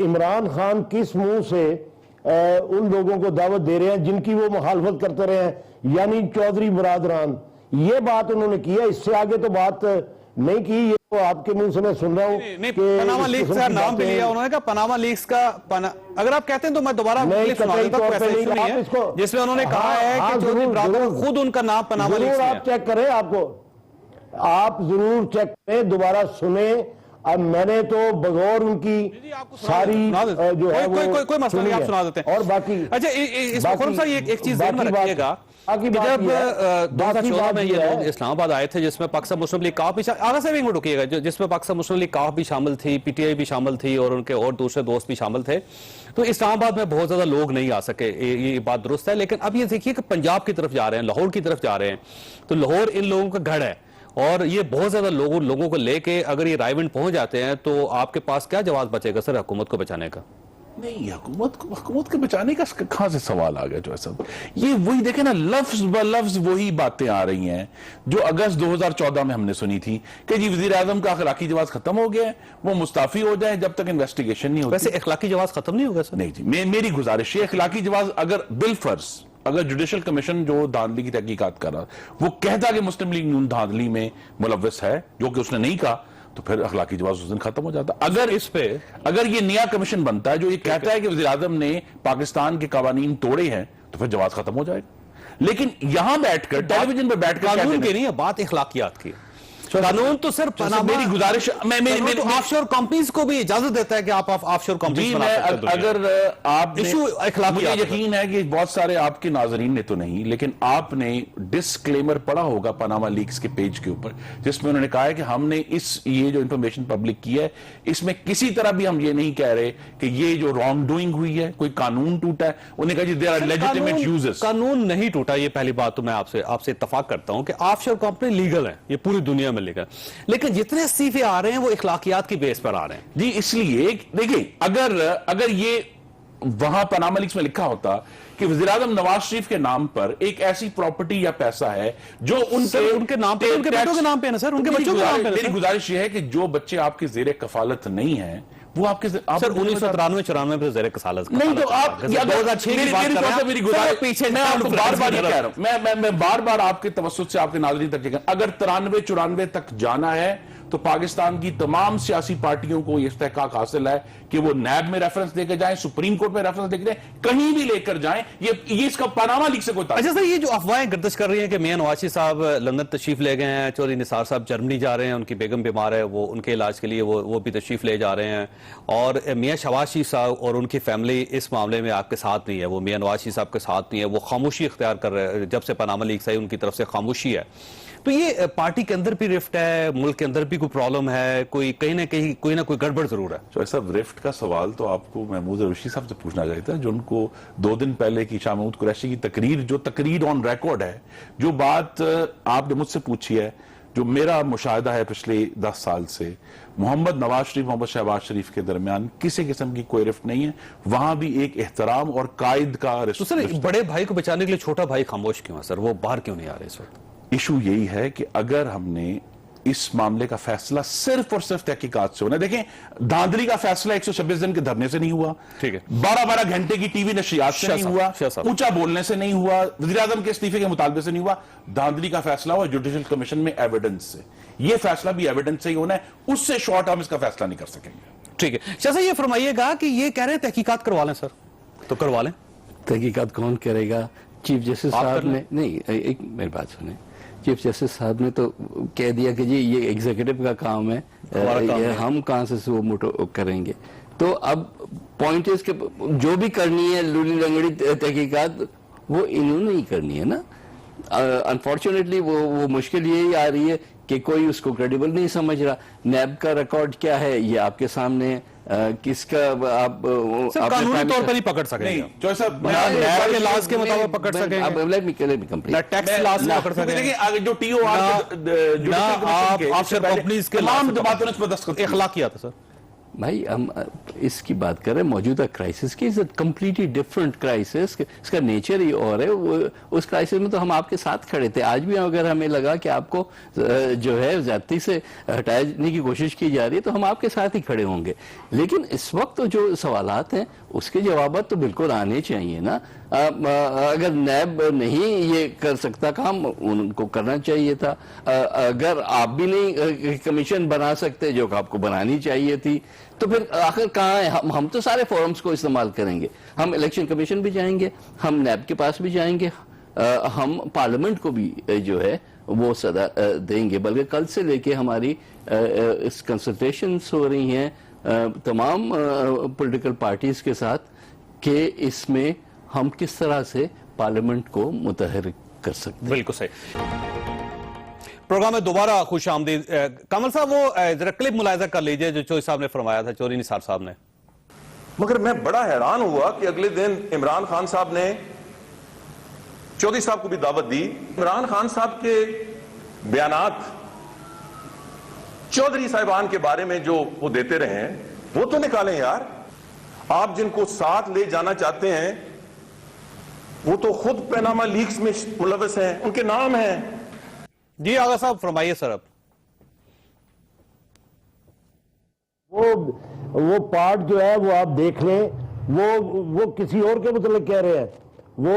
Speaker 7: इमरान खान किस मुंह से उन लोगों को दावत दे रहे हैं जिनकी वो मुखालफत करते रहे हैं, यानी चौधरी बरादरान। ये बात उन्होंने की है, इससे आगे तो बात नहीं की। ये तो आपके मुंह से मैं सुन रहा हूँ
Speaker 1: कि पनामा लीक्स का नाम भी लिया उन्होंने, कहा पनामा लीक्स का अगर आप कहते हैं तो मैं दोबारा जिसमें उन्होंने कहा है कि चौधरी ब्रादरन खुद उनका नाम पनामा लीक्स है।
Speaker 7: आप चेक करें, आप जरूर चेक करें, दोबारा सुने। अब मैंने तो बगौर उनकी सारी जो है
Speaker 1: कोई मसला नहीं, आप सुना देते हैं।
Speaker 7: और बाकी
Speaker 1: अच्छा एक चीज ध्यान में रखिएगा कि जब 2014 में ये लोग इस्लामाबाद आए थे जिसमें पाकिस्तान मुस्लिम लीग काफ भी आगे से भी रुकिएगा, जिसमें पाकिस्तान मुस्लिम लीग काफ भी शामिल थी, पीटीआई भी शामिल थी और उनके और दूसरे दोस्त भी शामिल थे, तो इस्लामाबाद में बहुत ज्यादा लोग नहीं आ सके, ये बात दुरुस्त है। लेकिन अब ये देखिए कि पंजाब की तरफ जा रहे हैं, लाहौर की तरफ जा रहे हैं, तो लाहौर इन लोगों का गढ़ है और ये बहुत ज्यादा लोगों को लेके अगर ये रायविंड पहुंच जाते हैं तो आपके पास क्या जवाब बचेगा सर हुकूमत को बचाने का?
Speaker 5: नहीं, हुकूमत के बचाने का कहां से सवाल आ गया जो है सब? ये वही देखे ना, लफ्ज ब लफ्ज वही बातें आ रही हैं जो अगस्त 2014 में हमने सुनी थी कि जी वजीर आजम का अखलाकी जवाब खत्म हो गया है, वो मुस्ताफी हो जाए जब तक इन्वेस्टिगेशन नहीं होती।
Speaker 1: वैसे अखलाकी जवाब खत्म नहीं होगा सर?
Speaker 5: नहीं जी, मेरी गुजारिश है, अखलाकी जवाब अगर बिलफर्ज अगर जुडिशल कमीशन जो धांधली की तहकीकात कर रहा वो कहता कि मुस्लिम लीग नून धांधली में मुलव्वस है, जो कि उसने नहीं कहा, तो फिर अखलाकी जवाब उस दिन खत्म हो जाता। अगर इस पे अगर ये नया कमीशन बनता है जो ये कहता है कि वज़ीर आज़म ने पाकिस्तान के कवानीन तोड़े हैं, तो फिर जवाब खत्म हो जाएगा। लेकिन यहां बैठकर टेलीविजन पर बैठकर
Speaker 1: कानून की नहीं है बात, इखलाकियात की। कानून तो सिर्फ
Speaker 5: मेरी गुजारिश मैं
Speaker 1: ऑफशोर कंपनीज को भी इजाजत देता है कि आप ऑफशोर कंपनीज बना सकते हैं।
Speaker 5: अगर आप
Speaker 1: मुझे
Speaker 5: यकीन है कि बहुत सारे आपके नाजरीन ने तो नहीं, लेकिन आपने डिस्क्लेमर पढ़ा होगा पनामा लीक्स के पेज के ऊपर, जिसमें उन्होंने कहा है कि हमने ये जो इंफॉर्मेशन पब्लिक की है, इसमें किसी तरह भी हम ये नहीं कह रहे कि ये जो रॉन्ग डूइंग हुई है, कोई कानून टूटा है। उन्होंने कहा जी देयर आर लेजिटिमेट यूजेस।
Speaker 1: कानून नहीं टूटा, ये पहली बात तो मैं आपसे इत्तफाक करता हूं कि ऑफशोर कंपनी लीगल है, ये पूरी दुनिया में लीगल, लेकिन जितने इस्तीफे आ रहे हैं वो इखलाकियात की बेस पर आ रहे हैं
Speaker 5: जी। इसलिए देखिए, अगर ये वहां पनामा लीक्स में लिखा होता कि वज़ीर आज़म नवाज शरीफ के नाम पर एक ऐसी प्रॉपर्टी या पैसा है जो उनके नाम पे, उनके बच्चों के नाम पे है ना सर, उनके बच्चों के नाम पे। मेरी गुजारिश ये है कि जो बच्चे आपके ज़ेरे कफालत नहीं है वो आपके
Speaker 1: सर 1993-94 में ज़ेरे कफालत
Speaker 5: नहीं, तो आप 2006 की बात कर रहे हैं। मेरी गुजारिश पीछे मैं आपको बार-बार ये कह रहा हूं, मैं बार-बार आपके तवज्जुह से आपके नाज़रीन तक, अगर 93-94 तक जाना है तो पाकिस्तान की तमाम सियासी पार्टियों को यह इस्तेहकाक हासिल है कि वो नैब में रेफरेंस देकर जाएं, सुप्रीम कोर्ट में रेफरेंस देकर जाएं, कहीं भी लेकर जाएं। ये इसका पनामा लीक से कोई
Speaker 1: अच्छा सर, ये जो अफवाहें गर्दिश कर रही हैं कि मियां नवाज साहब लंदन तशरीफ ले गए हैं, चौधरी निसार साहब जर्मनी जा रहे हैं, उनकी बेगम बीमार है, वो उनके इलाज के लिए वो भी तशरीफ ले जा रहे हैं, और मियां शहबाज शरीफ साहब और उनकी फैमिली इस मामले में आपके साथ नहीं है, वो मियां नवाज साहब के साथ नहीं है, वो खामोशी इख्तियार कर रहे हैं, जब से पनामा लीक आई उनकी तरफ से खामोशी है। तो ये पार्टी के अंदर भी रिफ्ट है, मुल्क के अंदर भी कोई प्रॉब्लम है, कहीं ना कहीं कोई ना कोई गड़बड़ जरूर है।
Speaker 5: तो ऐसा रिफ्ट का सवाल तो आपको महमूद रशीद साहब से पूछना चाहिए था, जो उनको 2 दिन पहले की शाह महमूद कुरैशी की तकरीर ऑन रिकॉर्ड है, जो बात आपने मुझसे पूछी है, जो मेरा मुशाहिदा है पिछले 10 साल से, मोहम्मद नवाज शरीफ मोहम्मद शहबाज शरीफ के दरमियान किसी किस्म की कोई रिफ्ट नहीं है। वहां भी एक एहतराम और कायद का
Speaker 1: तो सर बड़े भाई को बचाने के लिए छोटा भाई खामोश क्यों है सर, वो बाहर क्यों नहीं आ रहे इस वक्त?
Speaker 5: इशू यही है कि अगर हमने इस मामले का फैसला सिर्फ और सिर्फ तहकीकात से होना, देखें धांधली का फैसला 126 दिन के धरने से नहीं हुआ,
Speaker 1: ठीक है,
Speaker 5: 12-12 घंटे की टीवी नशरियात से नहीं हुआ, ऊंचा बोलने से नहीं हुआ, वज़ीर आज़म के इस्तीफे के मुतालबे से नहीं हुआ। धांधली का फैसला हुआ जुडिशल कमीशन में एविडेंस से। यह फैसला भी एविडेंस से ही होना है, उससे शॉर्ट हम इसका फैसला नहीं कर सकेंगे।
Speaker 1: ठीक है शाह साहब, ये फरमाइएगा कि ये कह रहे हैं तहकीकात करवा लें सर, तो करवा लें।
Speaker 6: तहकीकात कौन करेगा? चीफ जस्टिस साहब ने नहीं, एक मेरी बात सुने, चीफ जस्टिस साहब ने तो कह दिया कि जी ये एग्जीक्यूटिव का काम है, ये हम कहां से वो मोटो करेंगे। तो अब पॉइंट इज कि जो भी करनी है लूली लंगड़ी तहकीकात वो इन्होंने ही करनी है ना। अनफॉर्चुनेटली वो मुश्किल यही आ रही है कि कोई उसको क्रेडिबल नहीं समझ रहा। नैब का रिकॉर्ड क्या है ये आपके सामने है, किसका आप
Speaker 1: कानूनी तौर पर ही पकड़ सकेंगे, जो ऐसा नैब के लॉज के मुताबिक पकड़ सकेंगे, टैक्स लॉज पकड़ सकेंगे, जो टीओआर ऑफशोर कंपनीज के तमाम बातों पर दस्तखत इखलाकियात है सर।
Speaker 6: भाई हम इसकी बात कर रहे हैं मौजूदा क्राइसिस की, इज कम्प्लीटली डिफरेंट क्राइसिस, इसका नेचर ही और है। उस क्राइसिस में तो हम आपके साथ खड़े थे, आज भी अगर हमें लगा कि आपको जो है ज्यादती से हटाने की कोशिश की जा रही है तो हम आपके साथ ही खड़े होंगे। लेकिन इस वक्त जो सवालात हैं उसके जवाब तो बिल्कुल आने चाहिए ना। अगर नैब नहीं ये कर सकता काम, उनको करना चाहिए था। अगर आप भी नहीं कमीशन बना सकते जो आपको बनानी चाहिए थी, तो फिर आखिर कहाँ है? हम तो सारे फोरम्स को इस्तेमाल करेंगे, हम इलेक्शन कमीशन भी जाएंगे, हम नैब के पास भी जाएंगे, हम पार्लियामेंट को भी जो है वो सदा देंगे। बल्कि कल से लेके हमारी इस कंसल्टेशंस हो रही हैं तमाम पॉलिटिकल पार्टीज के साथ कि इसमें हम किस तरह से पार्लियामेंट को मुतहर्रिक कर सकते हैं।
Speaker 1: बिल्कुल सही। प्रोग्राम में दोबारा खुश आमदीद। कमल साहब वो जरा क्लिप मुलाहिजा कर लीजिए जो चौधरी साहब ने फरमाया था, चौधरी निसार साहब ने।
Speaker 3: मगर मैं बड़ा हैरान हुआ कि अगले दिन इमरान खान साहब ने चौधरी साहब को भी दावत दी। इमरान खान साहब के बयानात चौधरी साहिबान के बारे में जो वो देते रहे हैं वो तो निकालें यार। आप जिनको साथ ले जाना चाहते हैं वो तो खुद पैनामा लीक्स में मुलविस हैं, उनके नाम हैं।
Speaker 1: जी आगा साहब फरमाइए सर। अब
Speaker 7: वो पार्ट जो है वो आप देख लें, वो किसी और के मतलब कह रहे हैं। वो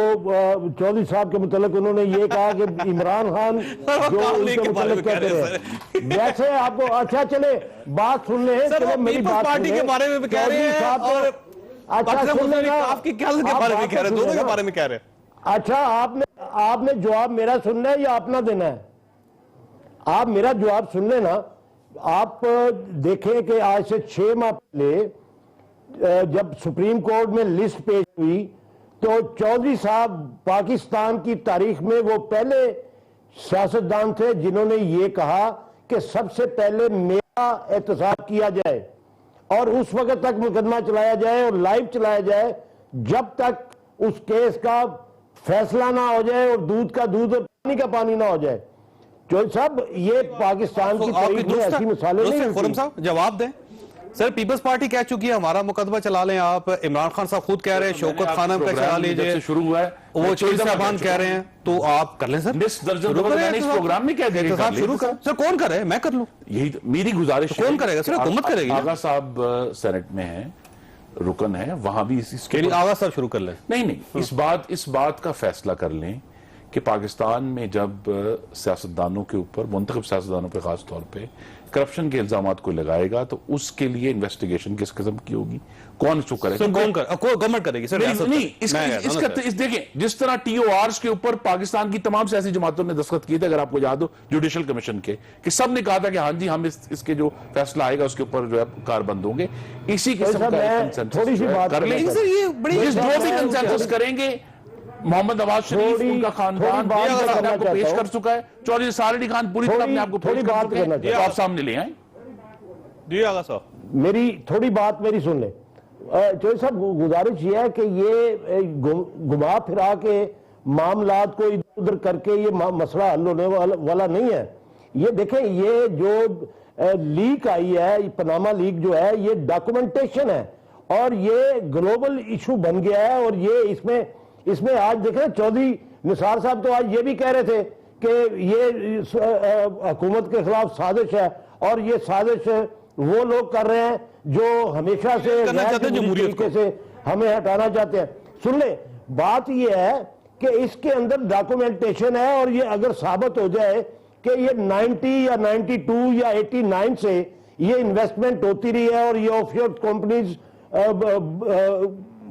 Speaker 7: चौधरी साहब के मतलब उन्होंने ये कहा कि इमरान खान जो उनके मतलब कहते हैं, वैसे आपको अच्छा चले बात सुन ले, मेरी बात
Speaker 1: पार्टी के बारे में कह रहे हैं और
Speaker 7: अच्छा सुन लेना,
Speaker 1: आपकी क्या के बारे में कह रहे हैं, दोनों के बारे में कह रहे हैं।
Speaker 7: अच्छा आपने जवाब मेरा सुनना है या अपना देना है? आप मेरा जवाब सुन लेना। आप देखें कि आज से 6 माह पहले जब सुप्रीम कोर्ट में लिस्ट पेश हुई तो चौधरी साहब पाकिस्तान की तारीख में वो पहले सियासतदान थे जिन्होंने ये कहा कि सबसे पहले मेरा एहतसाब किया जाए और उस वक्त तक मुकदमा चलाया जाए और लाइव चलाया जाए जब तक उस केस का फैसला ना हो जाए और दूध का दूध और पानी का पानी ना हो जाए। जो सब ये पाकिस्तान की तारीख में ऐसी मिसालें नहीं मिलती।
Speaker 1: खुर्रम साहब जवाब दें। सर पीपल्स पार्टी कह चुकी है हमारा मुकदमा चला लें आप, इमरान खान साहब खुद कह रहे हैं, शौकत खानम का चला लीजिए,
Speaker 5: शुरू हुआ है
Speaker 1: वो चौधरी साहबान कह रहे हैं, तो आप कर लें सर।
Speaker 5: इस प्रोग्राम में क्या
Speaker 1: साहब शुरू कर सर, कौन करे मैं कर लूं,
Speaker 5: यही मेरी गुजारिश।
Speaker 1: कौन करेगा सर? हुकूमत करेगी।
Speaker 5: आगा साहब सेनेट में है, रुकन है, वहां भी इसके
Speaker 1: आगा साहब शुरू कर लें।
Speaker 5: नहीं इस बात का फैसला कर लें कि पाकिस्तान में जब सियासतदानों के ऊपर, मुंतखब सियासतदानों पे खास तौर पे करप्शन के इल्जामात को लगाएगा तो उसके लिए इन्वेस्टिगेशन किस किस्म की होगी, कौन इसको करेगा?
Speaker 1: गवर्नमेंट करेगी सर।
Speaker 5: देखिए जिस तरह TORs के ऊपर पाकिस्तान की तमाम सियासी जमातों ने दस्तखत किए थे, अगर आपको याद हो जुडिशल कमीशन के, कि सब ने कहा था कि हाँ जी हम इसके जो फैसला आएगा उसके ऊपर जो है कारबंद होंगे, इसी किस्म का
Speaker 7: थोड़ी सी बात
Speaker 5: कर लें। जो भी कंसेंसस करेंगे, मोहम्मद नवाज शरीफ उनका खानदान आपको पेश कर चुका है, चौधरी सारडी खान पूरी तरह अपने आपको पेश कर चुके हैं, तो आप सामने ले आए।
Speaker 1: जी आगा साहब
Speaker 7: मेरी थोड़ी बात मेरी सुन ले। चौधरी साहब गुजारिश ये है कि ये घुमा फिरा के मामलात को इधर उधर करके ये मसला हल होने वाला नहीं है। ये देखें, ये जो लीक आई है, पनामा लीक जो है, ये डॉक्यूमेंटेशन है और ये ग्लोबल इशू बन गया है। और ये इसमें आज देखें चौधरी निसार साहब तो आज ये भी कह रहे थे कि ये हुकूमत के खिलाफ साजिश है और ये साजिश वो लोग कर रहे हैं जो हमेशा से तरीके से हमें हटाना चाहते हैं। सुन ले, बात ये है कि इसके अंदर डॉक्यूमेंटेशन है और ये अगर साबित हो जाए कि ये 90 या 92 या 89 से ये इन्वेस्टमेंट होती रही है और ये ऑफशोर कंपनीज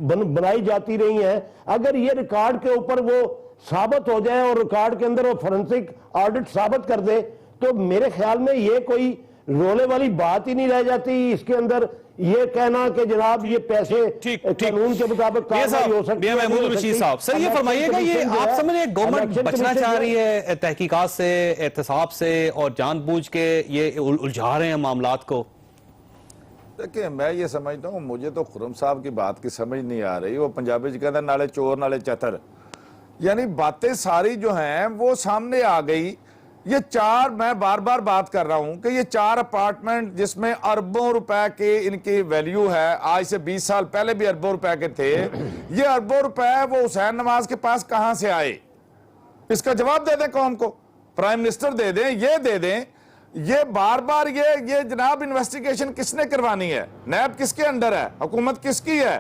Speaker 7: बनाई जाती रही हैं, अगर ये रिकॉर्ड के ऊपर वो साबित हो जाए और रिकॉर्ड के अंदर वो फोरेंसिक ऑडिट साबित कर दे, तो मेरे ख्याल में ये कोई रोने वाली बात ही नहीं रह जाती। इसके अंदर ये कहना कि जनाब ये पैसे कानून के मुताबिक कार्रवाई हो सकती है।
Speaker 1: महमूद रशीद साहब सर ये फरमाइएगा, ये आप समझ गवर्नमेंट बचना चाह रही है तहकीकात से, एहतसाब से और जानबूझ के ये उलझा रहे हैं मामलात को?
Speaker 4: देखिए मैं ये समझता हूँ, मुझे तो खुर्रम साहब की बात की समझ नहीं आ रही। वो पंजाबी जी कहते हैं नाले चोर नाले चतर, यानी बातें सारी जो हैं वो सामने आ गई। ये मैं बार बार बात कर रहा हूं कि ये 4 अपार्टमेंट जिसमें अरबों रुपए के इनकी वैल्यू है, आज से 20 साल पहले भी अरबों रुपए के थे, ये अरबों रुपए वो हुसैन नवाज के पास कहां से आए? इसका जवाब दे दें कौम को, प्राइम मिनिस्टर दे दें, ये दे दें। ये बार बार ये जनाब इन्वेस्टिगेशन किसने करवानी है? नैब किसके अंडर है? हुकूमत किसकी है?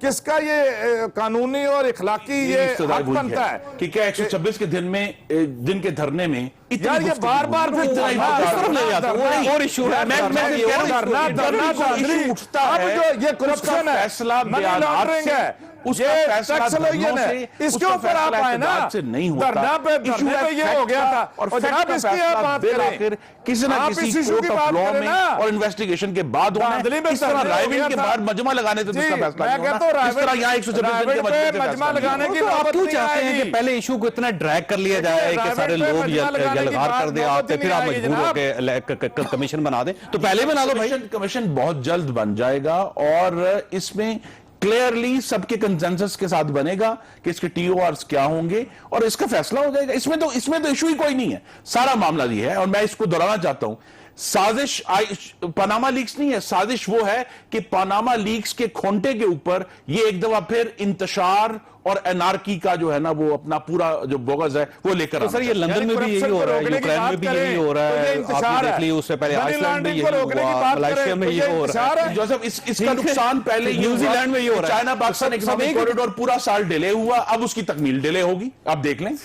Speaker 4: किसका ये कानूनी और इखलाकी ये हक बनता है
Speaker 5: कि क्या 126 के दिन के धरने में
Speaker 4: यार ये बार बार
Speaker 1: और इशू है,
Speaker 4: ये करप्शन है, मनी लॉन्ड्रिंग है, उसका फैसला इसके ऊपर आप आए ना, धरना पे ये हो गया था और जनाब इसकी आप बात करें,
Speaker 5: किसी ना किसी कोर्ट ऑफ लॉ में और इन्वेस्टिगेशन के बाद इस तरह राइविंग के बाद मजमा लगाने से इसका फैसला नहीं होना। इस तरह यहाँ 126 दिन के
Speaker 4: मजमा लगाने की
Speaker 1: आप क्यों चाहते हैं कि पहले इशू को इतना ड्रैग कर लिया जाए कि सारे लोग यलगार कर दे आप, फिर आप मजबूर होकर कमीशन बना दें? तो पहले बना लो भाई।
Speaker 5: कमीशन बहुत जल्द बन जाएगा और इसमें क्लियरली सबके कंसेंसस के साथ बनेगा कि इसके TORs क्या होंगे और इसका फैसला हो जाएगा। इसमें तो इशू ही कोई नहीं है, सारा मामला ये है। और मैं इसको दोहराना चाहता हूं साजिश पनामा लीक्स नहीं है, साजिश वो है कि पनामा लीक्स के खोंटे के ऊपर ये एक दफा फिर इंतशार और एनार्की का जो है ना वो अपना पूरा जो बोगस है वो लेकर
Speaker 1: तो सर ये लंदन में भी यही हो रहा है, यूक्रेन में भी यही हो रहा है, आपने देख लिया उससे पहले आइसलैंड में यही हुआ, मलेशिया में यही हो रहा है।
Speaker 5: जोसेफ इसका नुकसान पहले
Speaker 1: न्यूजीलैंड में ये हो रहा है,
Speaker 5: चाइना पाकिस्तान इकोनॉमिक कॉरिडोर पूरा साल डिले हुआ, अब उसकी तकमील डिले होगी, आप देख लें।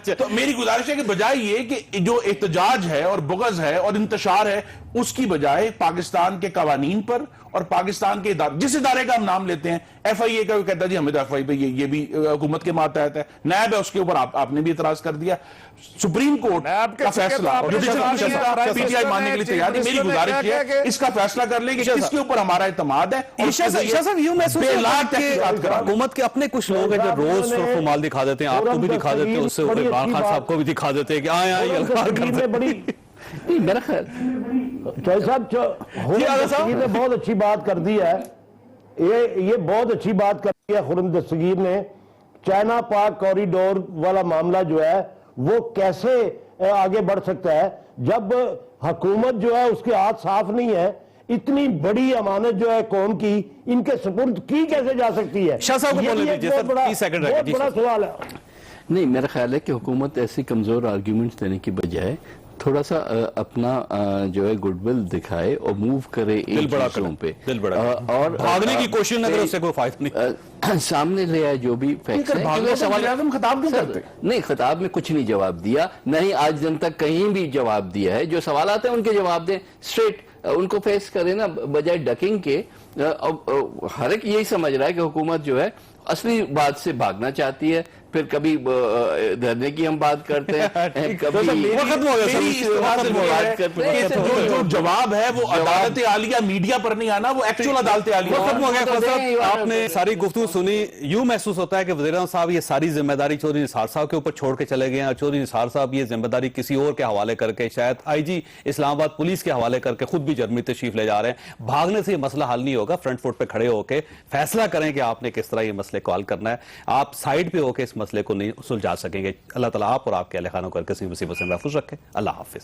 Speaker 5: तो मेरी गुजारिश है कि बजाय ये कि जो एहतजाज है और बुग़्ज़ है और इंतशार है, उसकी बजाय पाकिस्तान के कवानीन पर और पाकिस्तान के जिस इदारे का हम नाम लेते हैं, FIA का भी कहता है जी हमें तो FIA पे ये भी हुकूमत के मातहत है, नैब है उसके ऊपर आपने भी इतराज कर दिया, सुप्रीम कोर्ट का फैसला और PTI मानने के लिए तैयार है। मेरी गुजारिश है इसका फैसला कर ले कि किसके ऊपर हमारा इत्मीनान है।
Speaker 1: हुकूमत के अपने कुछ लोग हैं जो रोज सुर्ख माल दिखा देते हैं, आपको भी दिखा देते हैं, उससे इमरान खान साहब को भी दिखा देते हैं कि
Speaker 7: नहीं, मेरा ख्याल चौधरी साहब ने बहुत अच्छी बात कर दी है, ये बहुत अच्छी बात कर दी है खुर्रम दस्तगीर ने। चाइना पाक कॉरिडोर वाला मामला जो है वो कैसे आगे बढ़ सकता है जब हुकूमत जो है उसके हाथ साफ नहीं है, इतनी बड़ी अमानत जो है कौम की इनके सुपुर्द की कैसे जा सकती है?
Speaker 1: शाह साहब को बोलने दीजिए सर, 30 सेकंड रह गए।
Speaker 7: बहुत बड़ा सवाल है।
Speaker 6: नहीं, मेरा ख्याल है कि हुकूमत ऐसी कमजोर आर्ग्यूमेंट्स देने की बजाय थोड़ा सा अपना जो है गुडविल दिखाए और मूव करे इन चीजों पे,
Speaker 1: और भागने की कोशिश न करे, उससे कोई फायदा नहीं।
Speaker 6: सामने ले आए जो भी फैक्ट्स हैं।
Speaker 5: सवाल खिताब क्यों करते?
Speaker 6: नहीं, खिताब में कुछ नहीं जवाब दिया, नहीं आज दिन तक कहीं भी जवाब दिया है। जो सवाल आते हैं उनके जवाब दें, स्ट्रेट उनको फेस करें ना, बजाय डकिंग के। हर एक यही समझ रहा है कि हुकूमत जो है असली बात से भागना चाहती है, फिर कभी धरने की हम बात करते हैं, कभी
Speaker 5: जो जवाब है वो अदालत आलिया मीडिया पर नहीं आना, वो एक्चुअल अदालत आलिया
Speaker 1: खत्म हो गया। आपने सारी गुफ्तगू सुनी, यूं महसूस होता है कि वज़ीर-ए-आज़म साहब ये सारी जिम्मेदारी चौधरी निसार साहब के ऊपर छोड़ के चले गए हैं, और चौधरी निसार साहब ये जिम्मेदारी किसी और के हवाले करके, शायद IG इस्लामाबाद पुलिस के हवाले करके खुद भी जर्मनी तशरीफ ले जा रहे हैं। भागने से ये मसला हल नहीं होगा, फ्रंट फुट पे खड़े होकर फैसला करें कि आपने किस तरह ये मसले को हल करना है। आप साइड पे होकर इस मसले को नहीं सुलझा सकेंगे। अल्लाह ताला आप और आपके अहले खानों को किसी मुसीबत से महफूज रखे। अल्लाह हाफिज।